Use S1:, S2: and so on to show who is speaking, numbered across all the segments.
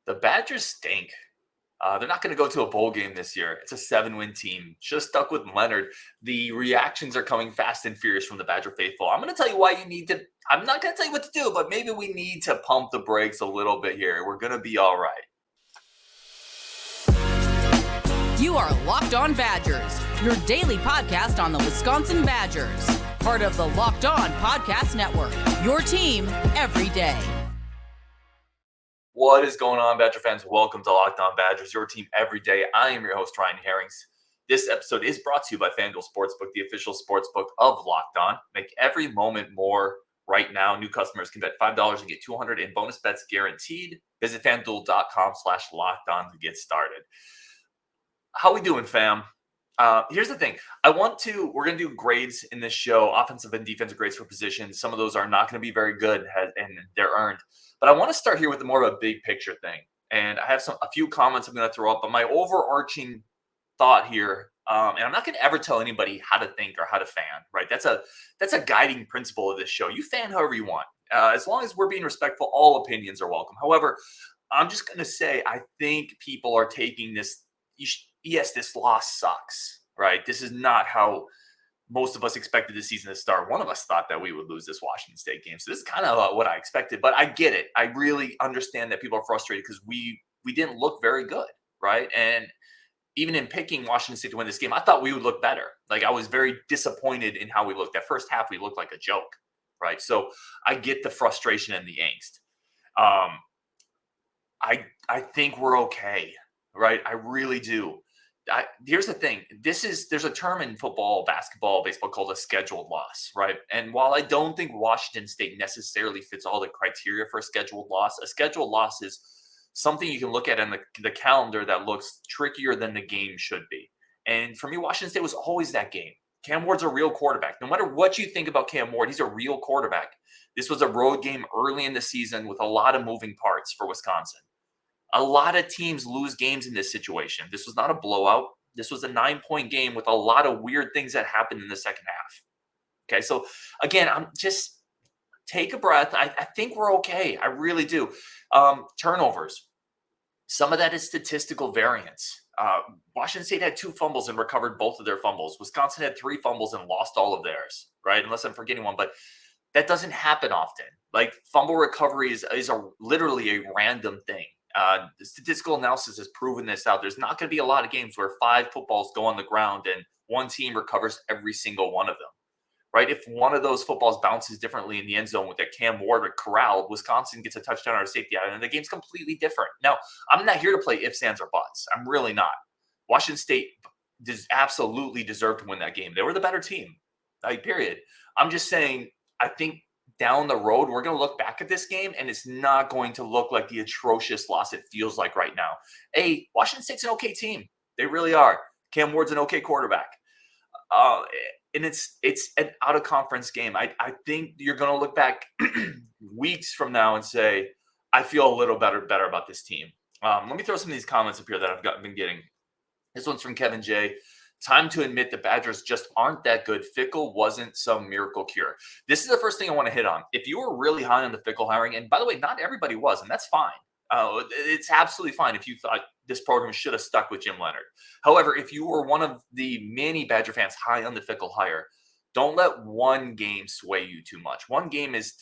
S1: The Badgers stink. They're not going to go to a bowl game this year. It's a 7-win team. Just stuck with Leonard. The reactions are coming fast and furious from the Badger faithful. I'm going to tell you why you need to. I'm not going to tell you what to do, but maybe we need to pump the brakes a little bit here. We're going to be all right.
S2: You are Locked On Badgers, your daily podcast on the Wisconsin Badgers. Part of the Locked On Podcast Network, your team every day.
S1: What is going on, Badger fans? Welcome to Locked On Badgers, your team every day. I am your host, Ryan Herrings. This episode is brought to you by FanDuel Sportsbook, the official sportsbook of Locked On. Make every moment more right now. New customers can bet $5 and get $200 in bonus bets guaranteed. Visit FanDuel.com/LockedOn to get started. How we doing, fam? Here's the thing. We're going to do grades in this show, offensive and defensive grades for positions. Some of those are not going to be very good, and they're earned. But I want to start here with more of a big picture thing. And I have a few comments I'm going to throw up. But my overarching thought here, and I'm not going to ever tell anybody how to think or how to fan, right? That's a guiding principle of this show. You fan however you want. As long as we're being respectful, all opinions are welcome. However, I'm just going to say I think people are taking this. Yes, this loss sucks, right? This is not how most of us expected the season to start. One of us thought that we would lose this Washington State game. So this is kind of what I expected, but I get it. I really understand that people are frustrated because we didn't look very good, right? And even in picking Washington State to win this game, I thought we would look better. Like, I was very disappointed in how we looked. That first half, we looked like a joke, right? So I get the frustration and the angst. I think we're okay, right? I really do. Here's the thing. There's a term in football, basketball, baseball called a scheduled loss, right? And while I don't think Washington State necessarily fits all the criteria for a scheduled loss is something you can look at in the calendar that looks trickier than the game should be. And for me, Washington State was always that game. Cam Ward's a real quarterback. No matter what you think about Cam Ward, he's a real quarterback. This was a road game early in the season with a lot of moving parts for Wisconsin. A lot of teams lose games in this situation. This was not a blowout. This was a 9-point game with a lot of weird things that happened in the second half. Okay, so again, I'm just take a breath. I think we're okay. I really do. Turnovers. Some of that is statistical variance. Washington State had 2 fumbles and recovered both of their fumbles. Wisconsin had 3 fumbles and lost all of theirs, right? Unless I'm forgetting one, but that doesn't happen often. Like, fumble recovery is literally a random thing. The statistical analysis has proven this out. There's not going to be a lot of games where 5 footballs go on the ground and one team recovers every single one of them, right? If one of those footballs bounces differently in the end zone with that Cam Ward corralled, Wisconsin gets a touchdown or a safety out, and the game's completely different. Now, I'm not here to play ifs, ands, or buts. I'm really not. Washington State absolutely deserved to win that game. They were the better team, like, period. I'm just saying, I think down the road, we're going to look back at this game, and it's not going to look like the atrocious loss it feels like right now. Washington State's an okay team. They really are. Cam Ward's an okay quarterback. And it's an out-of-conference game. I think you're going to look back weeks from now and say, I feel a little better about this team. Let me throw some of these comments up here that I've been getting. This one's from Kevin J. Time to admit the Badgers just aren't that good. Fickell wasn't some miracle cure. This is the first thing I want to hit on. If you were really high on the Fickell hiring, and by the way, not everybody was, and that's fine. It's absolutely fine if you thought this program should have stuck with Jim Leonard. However, if you were one of the many Badger fans high on the Fickell hire, don't let one game sway you too much. One game is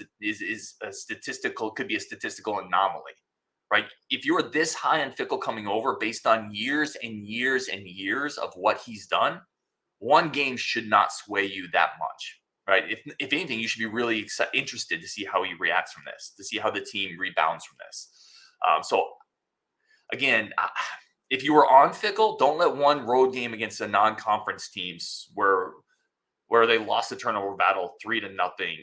S1: a statistical, could be a statistical anomaly. Right? If you were this high on Fickell coming over based on years and years and years of what he's done, one game should not sway you that much, right? If anything, you should be really interested to see how he reacts from this, to see how the team rebounds from this. So, again, if you were on Fickell, don't let one road game against a non-conference teams where they lost the turnover battle 3-0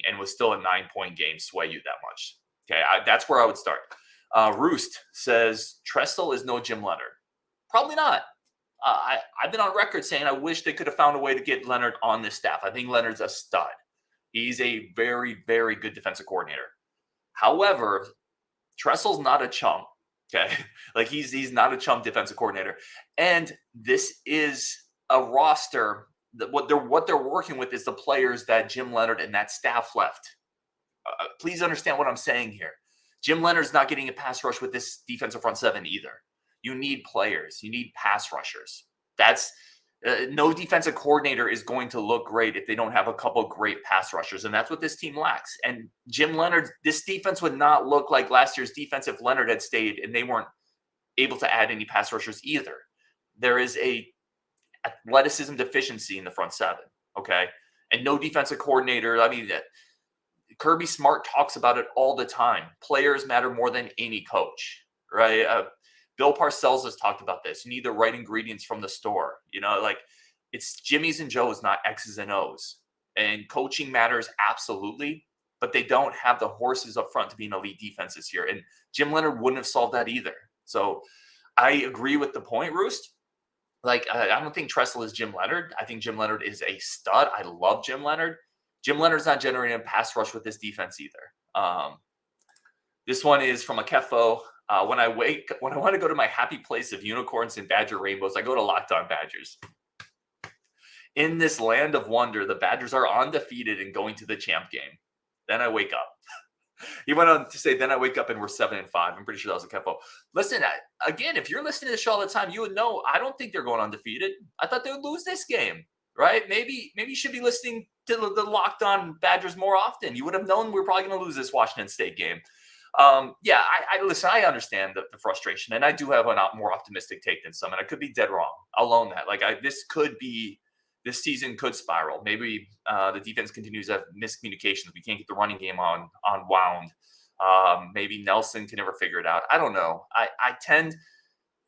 S1: and was still a 9-point game sway you that much. Okay, that's where I would start. Roost says, Tressel is no Jim Leonard. Probably not. I've been on record saying I wish they could have found a way to get Leonard on this staff. I think Leonard's a stud. He's a very, very good defensive coordinator. However, Tressel's not a chump. Okay, like he's not a chump defensive coordinator. And this is a roster that what they're working with is the players that Jim Leonard and that staff left. Please understand what I'm saying here. Jim Leonard's not getting a pass rush with this defensive front seven either. You need players. You need pass rushers. That's no defensive coordinator is going to look great if they don't have a couple great pass rushers, and that's what this team lacks. And Jim Leonard, this defense would not look like last year's defense if Leonard had stayed and they weren't able to add any pass rushers either. There is a athleticism deficiency in the front seven, okay? And no defensive coordinator. I mean, Kirby Smart talks about it all the time. Players matter more than any coach, right? Bill Parcells has talked about this. You need the right ingredients from the store. Like it's Jimmy's and Joe's, not X's and O's. And coaching matters absolutely, but they don't have the horses up front to be an elite defense this year. And Jim Leonard wouldn't have solved that either. So I agree with the point, Roost. Like, I don't think Tressel is Jim Leonard. I think Jim Leonard is a stud. I love Jim Leonard. Jim Leonard's not generating a pass rush with this defense either. This one is from a Kefo. When I want to go to my happy place of unicorns and Badger rainbows, I go to Locked On Badgers. In this land of wonder, the Badgers are undefeated and going to the champ game. Then I wake up. He went on to say, then I wake up and we're 7-5. I'm pretty sure that was a Kefo. Listen, again, if you're listening to the show all the time, you would know I don't think they're going undefeated. I thought they would lose this game, right? Maybe you should be listening to the Locked On Badgers more often. You would have known we're probably going to lose this Washington State game. Listen, I understand the frustration, and I do have a more optimistic take than some, and I could be dead wrong. I'll own that. This season could spiral. Maybe the defense continues to have miscommunications. We can't get the running game on wound. Maybe Nelson can never figure it out. I don't know.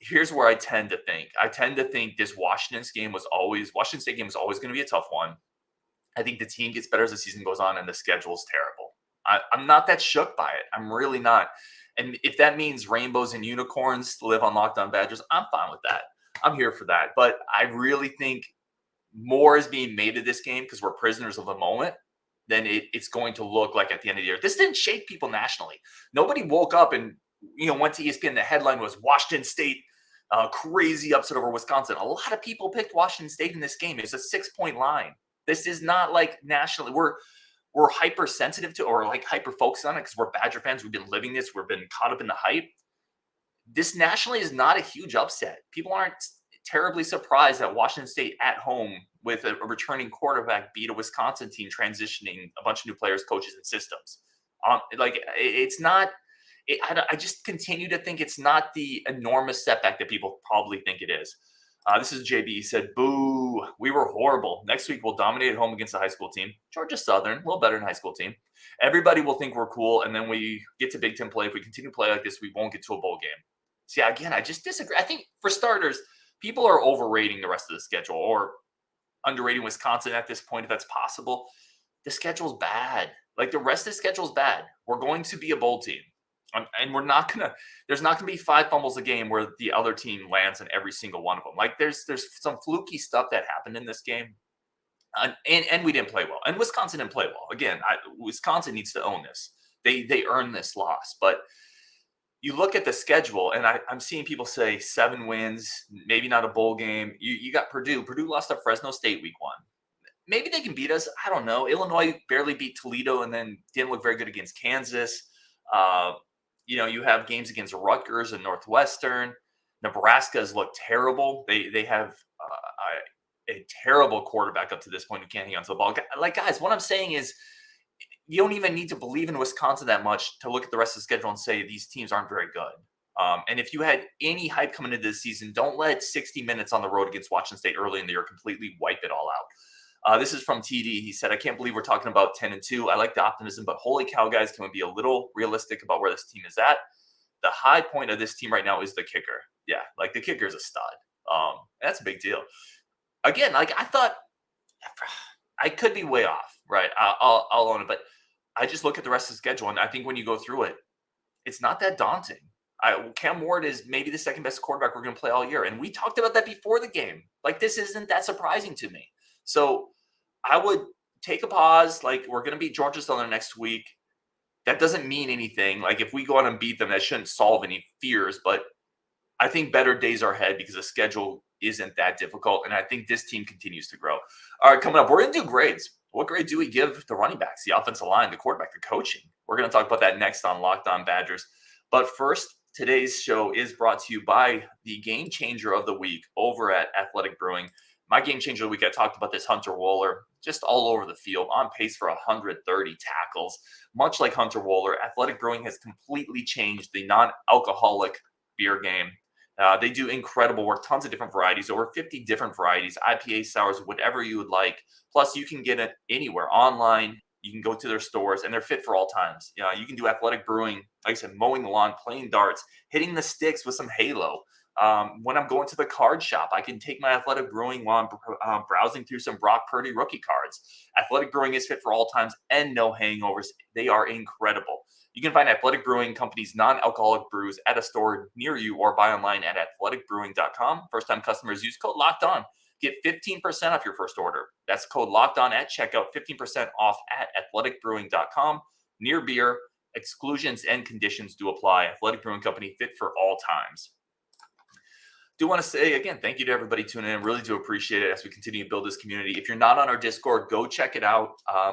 S1: Here's where I tend to think. I tend to think this Washington State game was always going to be a tough one. I think the team gets better as the season goes on, and the schedule is terrible. I'm not that shook by it. I'm really not. And if that means rainbows and unicorns live on Locked On Badgers, I'm fine with that. I'm here for that. But I really think more is being made of this game because we're prisoners of the moment than it's going to look like at the end of the year. This didn't shake people nationally. Nobody woke up and went to ESPN. The headline was Washington State crazy upset over Wisconsin. A lot of people picked Washington State in this game. It's a 6-point line. This is not like nationally. We're hypersensitive to or like hyper focused on it because we're Badger fans. We've been living this. We've been caught up in the hype. This nationally is not a huge upset. People aren't terribly surprised that Washington State at home with a returning quarterback beat a Wisconsin team transitioning a bunch of new players, coaches, and systems. It's not. I just continue to think it's not the enormous setback that people probably think it is. This is JB. He said, boo, we were horrible. Next week, we'll dominate at home against the high school team. Georgia Southern, a little better than high school team. Everybody will think we're cool, and then we get to Big Ten play. If we continue to play like this, we won't get to a bowl game. See, again, I just disagree. I think, for starters, people are overrating the rest of the schedule or underrating Wisconsin at this point, if that's possible. The schedule's bad. Like, the rest of the schedule's bad. We're going to be a bowl team. And there's not going to be 5 fumbles a game where the other team lands in every single one of them. Like there's some fluky stuff that happened in this game. And we didn't play well. And Wisconsin didn't play well. Again, Wisconsin needs to own this. They earned this loss. But you look at the schedule, and I'm seeing people say 7 wins, maybe not a bowl game. You got Purdue. Purdue lost to Fresno State week 1. Maybe they can beat us. I don't know. Illinois barely beat Toledo and then didn't look very good against Kansas. You have games against Rutgers and Northwestern. Nebraska has looked terrible. They have a terrible quarterback up to this point who can't hang on to the ball. Like, guys, what I'm saying is you don't even need to believe in Wisconsin that much to look at the rest of the schedule and say these teams aren't very good. And if you had any hype coming into this season, don't let 60 minutes on the road against Washington State early in the year completely wipe it all out. This is from TD. He said, I can't believe we're talking about 10-2. I like the optimism, but holy cow, guys, can we be a little realistic about where this team is at? The high point of this team right now is the kicker. Yeah, like the kicker is a stud. That's a big deal. Again, like I thought, I could be way off, right? I'll own it, but I just look at the rest of the schedule, and I think when you go through it, it's not that daunting. Cam Ward is maybe the second best quarterback we're going to play all year, and we talked about that before the game. Like, this isn't that surprising to me. So I would take a pause. Like, we're going to beat Georgia Southern next week. That doesn't mean anything. Like, if we go out and beat them, that shouldn't solve any fears. But I think better days are ahead because the schedule isn't that difficult. And I think this team continues to grow. All right, coming up, we're going to do grades. What grade do we give the running backs, the offensive line, the quarterback, the coaching? We're going to talk about that next on Locked On Badgers. But first, today's show is brought to you by the game changer of the week over at Athletic Brewing. My game changer of the week, I talked about this Hunter Wohler, just all over the field, on pace for 130 tackles. Much like Hunter Wohler, Athletic Brewing has completely changed the non-alcoholic beer game. They do incredible work, tons of different varieties, over 50 different varieties, IPA, sours, whatever you would like. Plus, you can get it anywhere, online. You can go to their stores, and they're fit for all times. You can do Athletic Brewing, like I said, mowing the lawn, playing darts, hitting the sticks with some Halo. When I'm going to the card shop, I can take my Athletic Brewing while I'm browsing through some Brock Purdy rookie cards. Athletic Brewing is fit for all times and no hangovers. They are incredible. You can find Athletic Brewing Company's non-alcoholic brews at a store near you or buy online at athleticbrewing.com. First-time customers use code LOCKEDON. Get 15% off your first order. That's code LOCKEDON at checkout, 15% off at athleticbrewing.com. Near beer, exclusions and conditions do apply. Athletic Brewing Company, fit for all times. Do want to say again, thank you to everybody tuning in. Really do appreciate it as we continue to build this community. If you're not on our Discord, go check it out.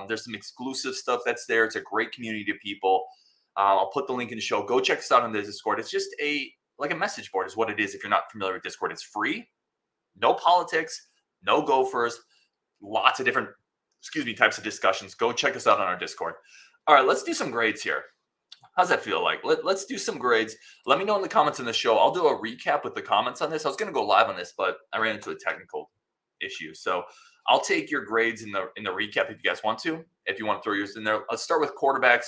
S1: There's some exclusive stuff that's there. It's a great community of people. I'll put the link in the show. Go check us out on the Discord. It's just like a message board is what it is. If you're not familiar with Discord, it's free. No politics, no gophers, lots of different, types of discussions. Go check us out on our Discord. All right, let's do some grades here. How's that feel like? Let's do some grades. Let me know in the comments in the show. I'll do a recap with the comments on this. I was going to go live on this, but I ran into a technical issue. So I'll take your grades in the recap if you guys want to. If you want to throw yours in there. Let's start with quarterbacks.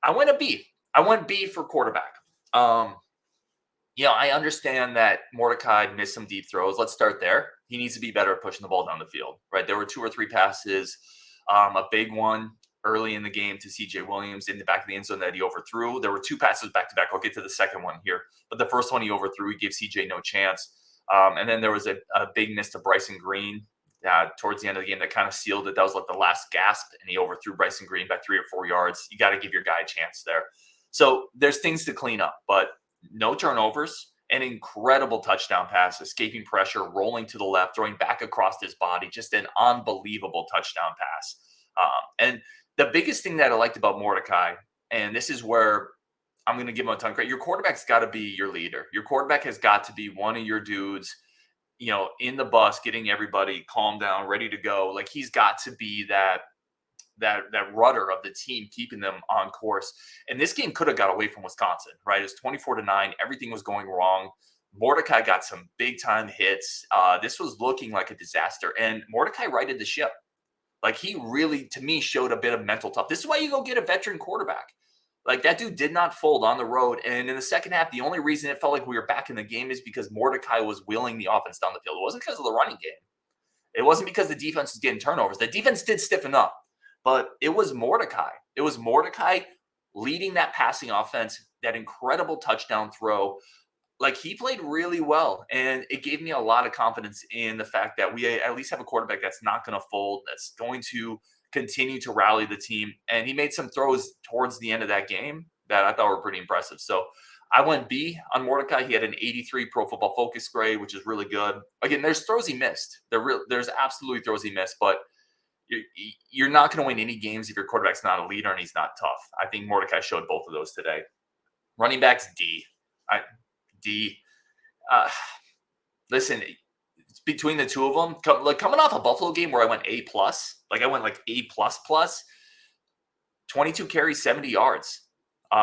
S1: I went a B. I went B for quarterback. I understand that Mordecai missed some deep throws. Let's start there. He needs to be better at pushing the ball down the field, right? There were 2 or 3 passes, a big one early in the game to CJ Williams in the back of the end zone that he overthrew. There were 2 passes back to back. I'll get to the second one here, but the first one he overthrew. He gave CJ no chance. And then there was a big miss to Bryson Green towards the end of the game that kind of sealed it. That was like the last gasp, and he overthrew Bryson Green by 3 or 4 yards. You got to give your guy a chance there. So there's things to clean up, but no turnovers, an incredible touchdown pass, escaping pressure, rolling to the left, throwing back across his body, just an unbelievable touchdown pass. And the biggest thing that I liked about Mordecai, and this is where I'm going to give him a ton of credit, your quarterback's got to be your leader. Your quarterback has got to be one of your dudes, in the bus, getting everybody calmed down, ready to go. Like, he's got to be that rudder of the team, keeping them on course. And this game could have got away from Wisconsin, right? It was 24-9. Everything was going wrong. Mordecai got some big time hits. This was looking like a disaster, and Mordecai righted the ship. Like, he really, to me, showed a bit of mental tough. This is why you go get a veteran quarterback. Like, that dude did not fold on the road. And in the second half, the only reason it felt like we were back in the game is because Mordecai was wheeling the offense down the field. It wasn't because of the running game. It wasn't because the defense was getting turnovers. The defense did stiffen up, but it was Mordecai. It was Mordecai leading that passing offense, that incredible touchdown throw. Like, he played really well, and it gave me a lot of confidence in the fact that we at least have a quarterback that's not going to fold, that's going to continue to rally the team. And he made some throws towards the end of that game that I thought were pretty impressive. So I went B on Mordecai. He had an 83 Pro Football Focus grade, which is really good. Again, there's throws he missed. There's absolutely throws he missed, but you're not going to win any games if your quarterback's not a leader and he's not tough. I think Mordecai showed both of those today. Running backs, D. Listen, it's between the two of them. Coming off a Buffalo game where I went A+, like I went like A++, 22 carries, 70 yards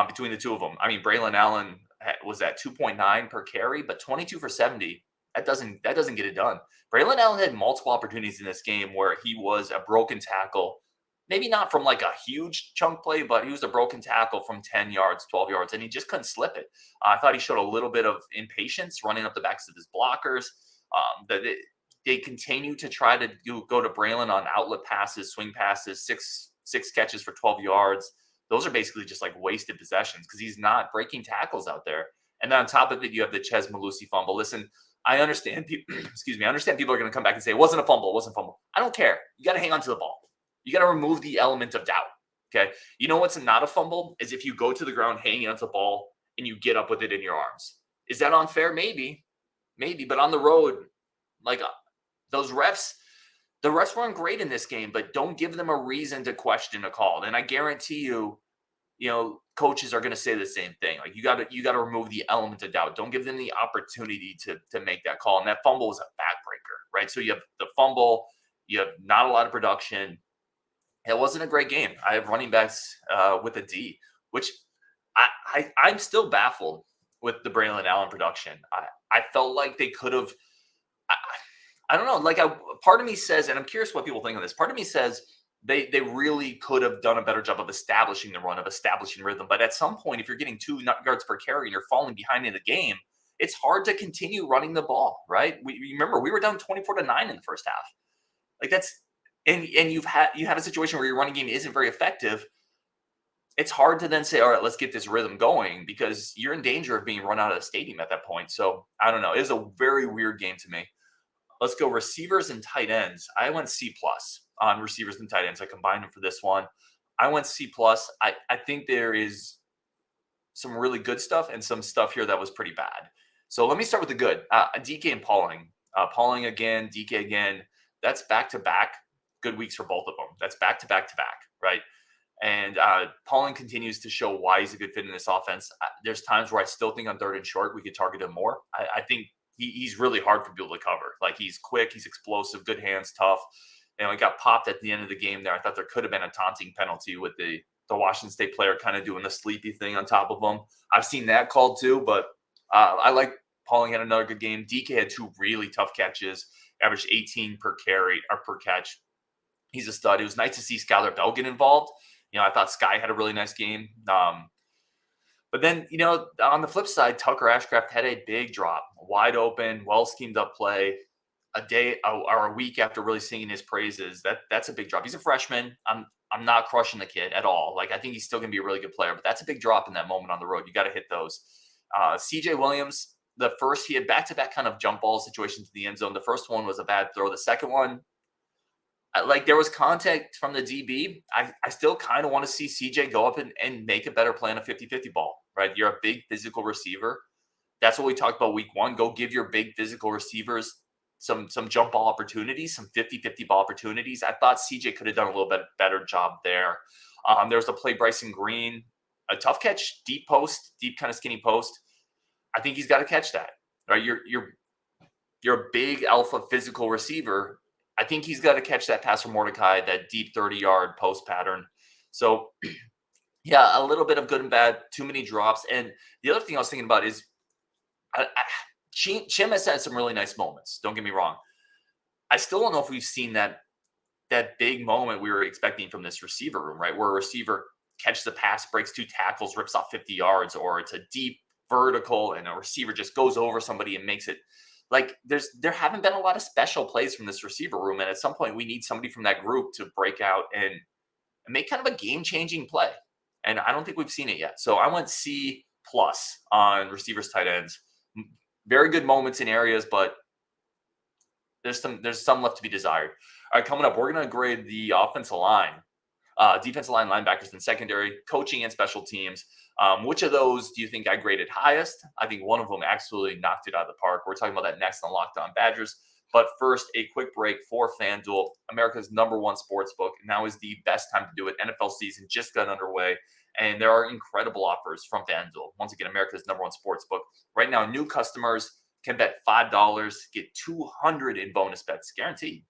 S1: between the two of them. I mean, Braelon Allen was at 2.9 per carry, but 22 for 70, that doesn't get it done. Braelon Allen had multiple opportunities in this game where he was a broken tackle, maybe not from like a huge chunk play, but he was a broken tackle from 10 yards, 12 yards, and he just couldn't slip it. I thought he showed a little bit of impatience running up the backs of his blockers. They continue to try to go to Braelon on outlet passes, swing passes, six catches for 12 yards. Those are basically just like wasted possessions because he's not breaking tackles out there. And then on top of it, you have the Chez Mellusi fumble. Listen, I understand people, I understand people are going to come back and say, it wasn't a fumble. I don't care. You got to hang on to the ball. You got to remove the element of doubt. Okay. You know what's not a fumble is if you go to the ground hanging onto the ball and you get up with it in your arms. Is that unfair? Maybe, but on the road, like those refs, The refs weren't great in this game, but don't give them a reason to question a call. And I guarantee you, coaches are going to say the same thing. Like you got to remove the element of doubt. Don't give them the opportunity to make that call. And that fumble was a backbreaker, right? So you have the fumble, you have not a lot of production. It wasn't a great game. I have running backs with a D, which I'm still baffled with the Braelon Allen production. I felt like they could have. I don't know. Like, part of me says, and I'm curious what people think of this. Part of me says they really could have done a better job of establishing the run, of establishing rhythm. But at some point, if you're getting 2 yards per carry and you're falling behind in the game, it's hard to continue running the ball, right? Remember we were down 24-9 in the first half. Like that's and you have a situation where your running game isn't very effective. It's hard to then say, all right, let's get this rhythm going, because you're in danger of being run out of the stadium at that point. So I don't know. It is a very weird game to me. Let's go receivers and tight ends. I went C+ on receivers and tight ends. I combined them for this one. I went C+. I think there is some really good stuff and some stuff here that was pretty bad. So let me start with the good. Dike and Pauling. Pauling again, Dike again. That's back-to-back good weeks for both of them. That's back-to-back-to-back, right? And Pauling continues to show why he's a good fit in this offense. There's times where I still think on 3rd and short, we could target him more. I think he's really hard for people to cover. Like, he's quick, he's explosive, good hands, tough. He got popped at the end of the game there. I thought there could have been a taunting penalty with the Washington State player kind of doing the sleepy thing on top of him. I've seen that called too, but I like Pauling had another good game. Dike had 2 really tough catches, averaged 18 per carry or per catch. He's a stud. It was nice to see Skylar Bell get involved. I thought Sky had a really nice game. But then, on the flip side, Tucker Ashcraft had a big drop, wide open, well schemed up play. A day or a week after really singing his praises, that's a big drop. He's a freshman. I'm not crushing the kid at all. Like, I think he's still going to be a really good player, but that's a big drop in that moment on the road. You got to hit those. CJ Williams, he had back-to-back kind of jump ball situations to the end zone. The first one was a bad throw. The second one, there was contact from the DB. I still kind of want to see CJ go up and make a better play on a 50-50 ball, right? You're a big physical receiver. That's what we talked about week 1. Go give your big physical receivers some jump ball opportunities, some 50-50 ball opportunities. I thought CJ could have done a little bit better job there. There was a play, Bryson Green, a tough catch, deep post, deep kind of skinny post. I think he's got to catch that, right? You're a big alpha physical receiver. I think he's got to catch that pass from Mordecai, that deep 30-yard post pattern. So, yeah, a little bit of good and bad, too many drops. And the other thing I was thinking about is Chim has had some really nice moments. Don't get me wrong. I still don't know if we've seen that big moment we were expecting from this receiver room, right? Where a receiver catches a pass, breaks 2 tackles, rips off 50 yards, or it's a deep vertical and a receiver just goes over somebody and makes it. Like, there haven't been a lot of special plays from this receiver room, and at some point we need somebody from that group to break out and make kind of a game-changing play. And I don't think we've seen it yet. So I went C+ on receivers, tight ends. Very good moments in areas, but there's some left to be desired. All right, coming up, we're going to grade the offensive line, defensive line, linebackers, and secondary, coaching, and special teams. Which of those do you think I graded highest? I think one of them absolutely knocked it out of the park. We're talking about that next on Locked On Badgers. But first, a quick break for FanDuel, America's #1 sportsbook. Now is the best time to do it. NFL season just got underway, and there are incredible offers from FanDuel. Once again, America's #1 sportsbook. Right now, new customers can bet $5, get $200 in bonus bets, guaranteed.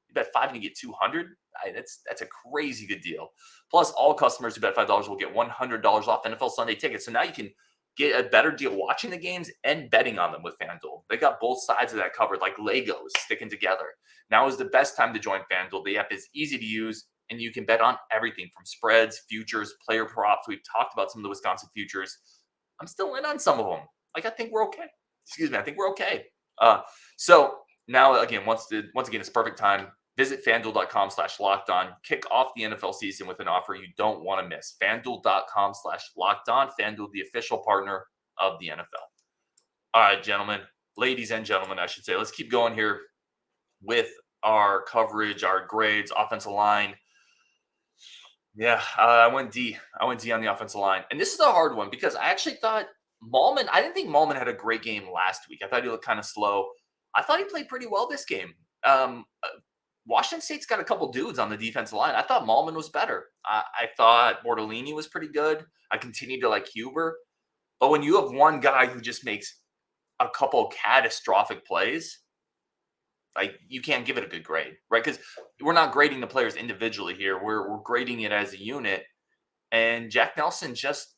S1: You bet 5 and you get 200. That's a crazy good deal. Plus, all customers who bet $5 will get $100 off NFL Sunday tickets. So now you can get a better deal watching the games and betting on them with FanDuel. They got both sides of that covered, like Legos sticking together. Now is the best time to join FanDuel. The app is easy to use, and you can bet on everything from spreads, futures, player props. We've talked about some of the Wisconsin futures. I'm still in on some of them. Like, I think we're okay. I think we're okay. So now, again, once again, it's perfect time. Visit FanDuel.com/LockedOn. Kick off the NFL season with an offer you don't want to miss. FanDuel.com/LockedOn. FanDuel, the official partner of the NFL. All right, gentlemen, ladies and gentlemen, I should say. Let's keep going here with our coverage, our grades, offensive line. Yeah, I went D. I went D on the offensive line. And this is a hard one because I actually thought I didn't think Malman had a great game last week. I thought he looked kind of slow. I thought he played pretty well this game. Washington State's got a couple dudes on the defensive line. I thought Malman was better. I thought Mortellini was pretty good. I continue to like Huber. But when you have one guy who just makes a couple catastrophic plays, like you can't give it a good grade, right? Because we're not grading the players individually here. We're grading it as a unit. And Jack Nelson just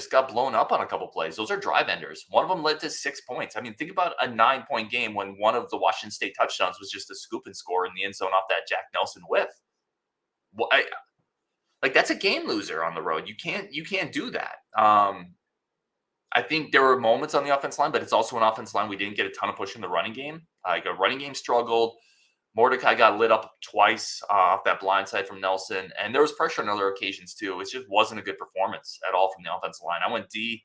S1: got blown up on a couple plays. Those are drive enders. One of them led to 6 points. I mean, think about a 9-point game when one of the Washington State touchdowns was just a scoop and score in the end zone off that Jack Nelson whiff. Well, like that's a game loser on the road. You can't do that. I think there were moments on the offense line, but it's also an offense line we didn't get a ton of push in the running game. Like a running game struggled. Mordecai got lit up twice off that blind side from Nelson, and there was pressure on other occasions too. It just wasn't a good performance at all from the offensive line. I went D.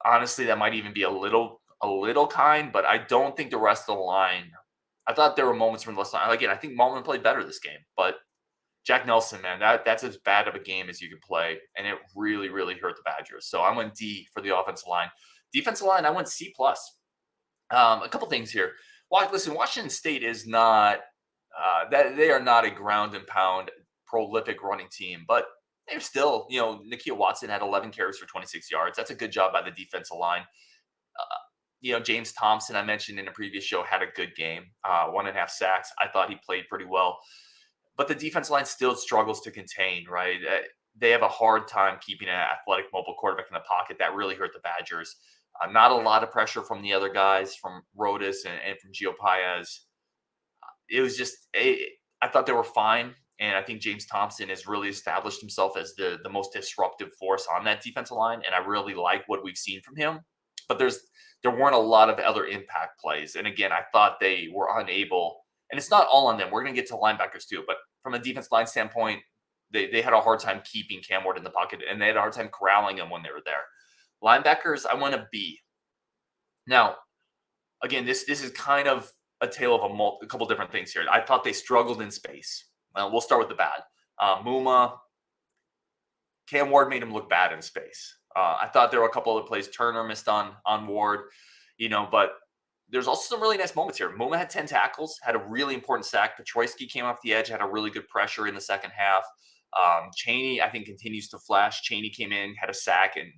S1: Honestly, that might even be a little kind, but I don't think the rest of the line. I thought there were moments from the left line. Again, I think Malman played better this game, but Jack Nelson, man, that's as bad of a game as you could play, and it really, really hurt the Badgers. So I went D for the offensive line. Defensive line, I went C+. A couple things here. Listen, Washington State is not that they are not a ground and pound prolific running team, but they're still, Nakia Watson had 11 carries for 26 yards. That's a good job by the defensive line. James Thompson, I mentioned in a previous show, had a good game, 1.5 sacks. I thought he played pretty well, but the defensive line still struggles to contain, right? They have a hard time keeping an athletic mobile quarterback in the pocket. That really hurt the Badgers. Not a lot of pressure from the other guys, from Rodas and from Gio Paez. It was just, I thought they were fine. And I think James Thompson has really established himself as the most disruptive force on that defensive line. And I really like what we've seen from him. But there weren't a lot of other impact plays. And again, I thought they were unable, and it's not all on them. We're going to get to linebackers too. But from a defense line standpoint, they had a hard time keeping Cam Ward in the pocket, and they had a hard time corralling him when they were there. Linebackers, I went a B. Now, again, this is kind of a tale of a couple different things here. I thought they struggled in space. We'll start with the bad. Maema, Cam Ward made him look bad in space. I thought there were a couple other plays. Turner missed on Ward, but there's also some really nice moments here. Maema had 10 tackles, had a really important sack. Petroyski came off the edge, had a really good pressure in the second half. Cheney, I think, continues to flash. Cheney came in, had a sack, and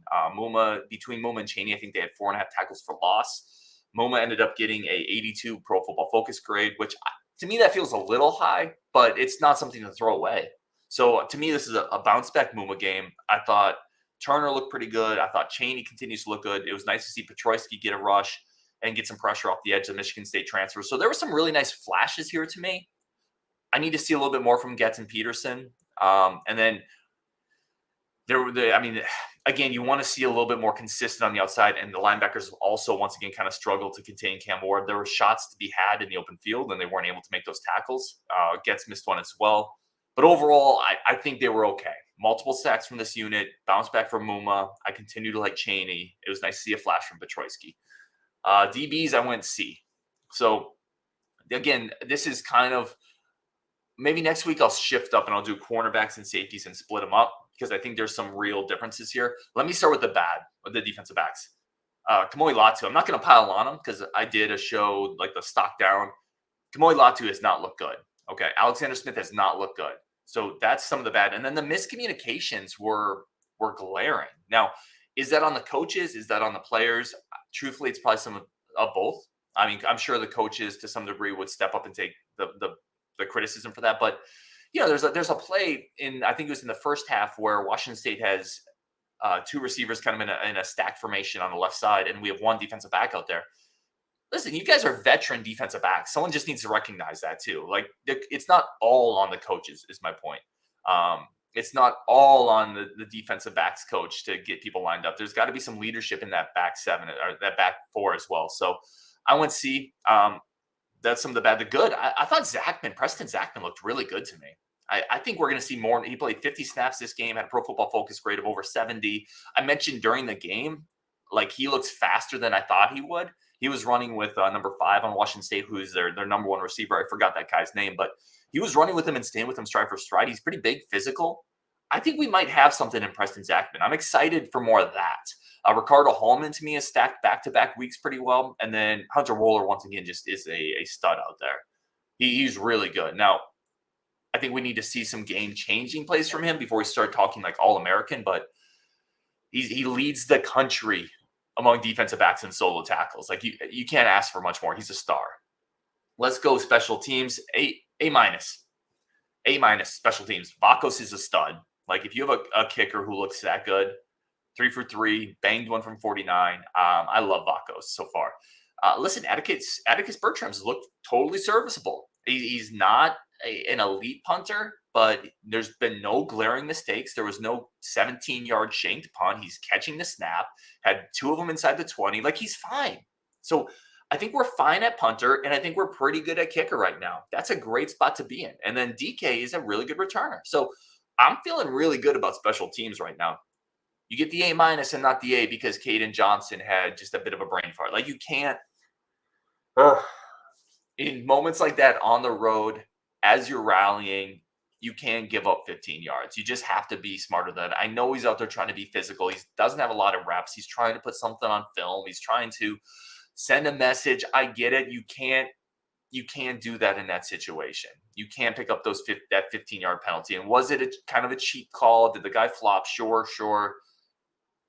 S1: between Maema and Cheney, I think they had 4.5 tackles for loss. Maema ended up getting a 82 Pro Football Focus grade, which to me that feels a little high, but it's not something to throw away. So to me, this is a bounce back Maema game. I thought Turner looked pretty good. I thought Cheney continues to look good. It was nice to see Petroyski get a rush and get some pressure off the edge of the Michigan State transfer. So there were some really nice flashes here to me. I need to see a little bit more from Getz and Peterson. And then again, you want to see a little bit more consistent on the outside, and the linebackers also once again kind of struggled to contain Cam Ward. There were shots to be had in the open field, and they weren't able to make those tackles. Getz missed one as well. But overall, I think they were okay. Multiple sacks from this unit, bounce back from Maema. I continue to like Cheney. It was nice to see a flash from Petroyski. DBs, I went C. So again, this is kind of, maybe next week I'll shift up and I'll do cornerbacks and safeties and split them up, because I think there's some real differences here. Let me start with the defensive backs. Kamoi Latu, I'm not going to pile on him because I did a show like the stock down. Kamoi Latu has not looked good. Okay, Alexander Smith has not looked good. So that's some of the bad. And then the miscommunications were glaring. Now, is that on the coaches? Is that on the players? Truthfully, it's probably some of both. I mean, I'm sure the coaches to some degree would step up and take the criticism for that. But there's a play in, I think it was in the first half, where Washington State has two receivers kind of in a stack formation on the left side, and we have one defensive back out there. Listen, you guys are veteran defensive backs. Someone just needs to recognize that too. Like, it's not all on the coaches, is my point. It's not all on the defensive backs coach to get people lined up. There's got to be some leadership in that back seven or that back four as well. So I went C. That's some of the bad. The good, I thought Preston Zachman looked really good to me. I think we're going to see more. He played 50 snaps this game, had a Pro Football Focus grade of over 70. I mentioned during the game, like, he looks faster than I thought he would. He was running with number 5 on Washington State, who's their number 1 receiver. I forgot that guy's name, but he was running with him and staying with him stride for stride. He's pretty big, physical. I think we might have something in Preston Zachman. I'm excited for more of that. Ricardo Hallman, to me, has stacked back-to-back weeks pretty well. And then Hunter Wohler, once again, just is a stud out there. He's really good. Now, I think we need to see some game-changing plays from him before we start talking like All-American, but he leads the country among defensive backs and solo tackles. Like you can't ask for much more. He's a star. Let's go special teams. A minus. A minus special teams. Vakos is a stud. Like if you have a kicker who looks that good, 3 for 3, banged one from 49. I love Vakos so far. Listen, Atticus Bertram's looked totally serviceable. He's not an elite punter, but there's been no glaring mistakes. There was no 17-yard shanked punt. He's catching the snap, had 2 of them inside the 20. Like, he's fine. So I think we're fine at punter, and I think we're pretty good at kicker right now. That's a great spot to be in. And then Dike is a really good returner. So I'm feeling really good about special teams right now. You get the A minus and not the A because Caden Johnson had just a bit of a brain fart. Like, you can't in moments like that on the road, as you're rallying, you can't give up 15 yards. You just have to be smarter than that. I know he's out there trying to be physical. He doesn't have a lot of reps. He's trying to put something on film. He's trying to send a message. I get it. You can't do that in that situation. You can't pick up that 15-yard penalty. And was it kind of a cheap call? Did the guy flop? Sure.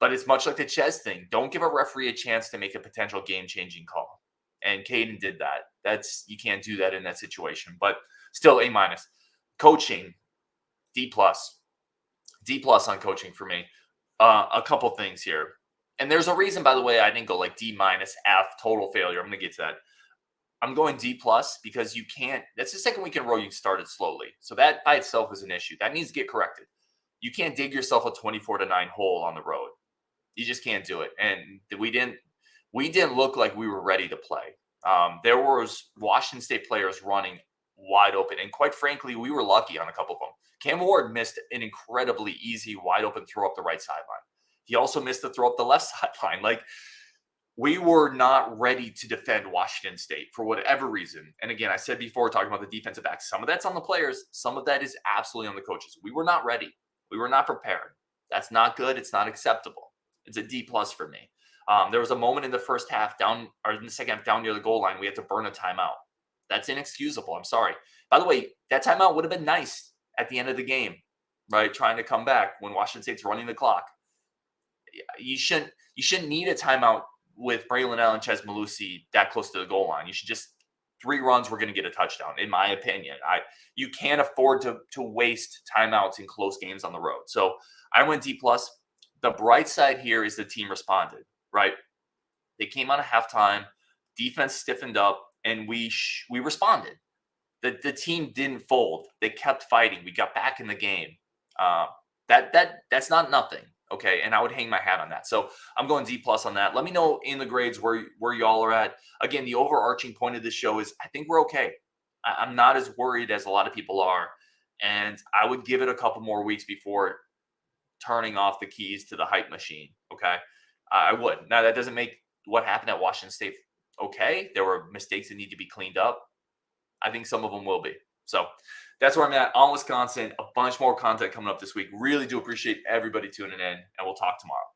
S1: But it's much like the Chez thing. Don't give a referee a chance to make a potential game-changing call. And Caden did that. You can't do that in that situation. But still A minus. Coaching, D plus. D plus on coaching for me. A couple things here. And there's a reason, by the way, I didn't go like D minus, F, total failure. I'm going to get to that. I'm going D plus because you can't. That's the second week in a row you started slowly. So that by itself is an issue. That needs to get corrected. You can't dig yourself a 24-9 hole on the road. You just can't do it. And we didn't look like we were ready to play. There was Washington State players running wide open. And quite frankly, we were lucky on a couple of them. Cam Ward missed an incredibly easy wide open throw up the right sideline. He also missed the throw up the left sideline. Like, we were not ready to defend Washington State for whatever reason. And again, I said before, talking about the defensive backs, some of that's on the players. Some of that is absolutely on the coaches. We were not ready. We were not prepared. That's not good. It's not acceptable. It's a D plus for me. There was a moment in the first half in the second half down near the goal line, we had to burn a timeout. That's inexcusable. I'm sorry. By the way, that timeout would have been nice at the end of the game, right? Trying to come back when Washington State's running the clock. You shouldn't need a timeout with Braelon and Chez Mellusi that close to the goal line. You should just 3 runs, we're going to get a touchdown, in my opinion. You can't afford to waste timeouts in close games on the road. So I went D plus. The bright side here is the team responded, right? They came out of halftime, defense stiffened up, and we responded. The team didn't fold. They kept fighting. We got back in the game. That's not nothing, okay? And I would hang my hat on that. So I'm going D plus on that. Let me know in the grades where y'all are at. Again, the overarching point of this show is I think we're okay. I'm not as worried as a lot of people are, and I would give it a couple more weeks before turning off the keys to the hype machine, okay? I would. Now, that doesn't make what happened at Washington State okay. There were mistakes that need to be cleaned up. I think some of them will be. So that's where I'm at on Wisconsin. A bunch more content coming up this week. Really do appreciate everybody tuning in, and we'll talk tomorrow.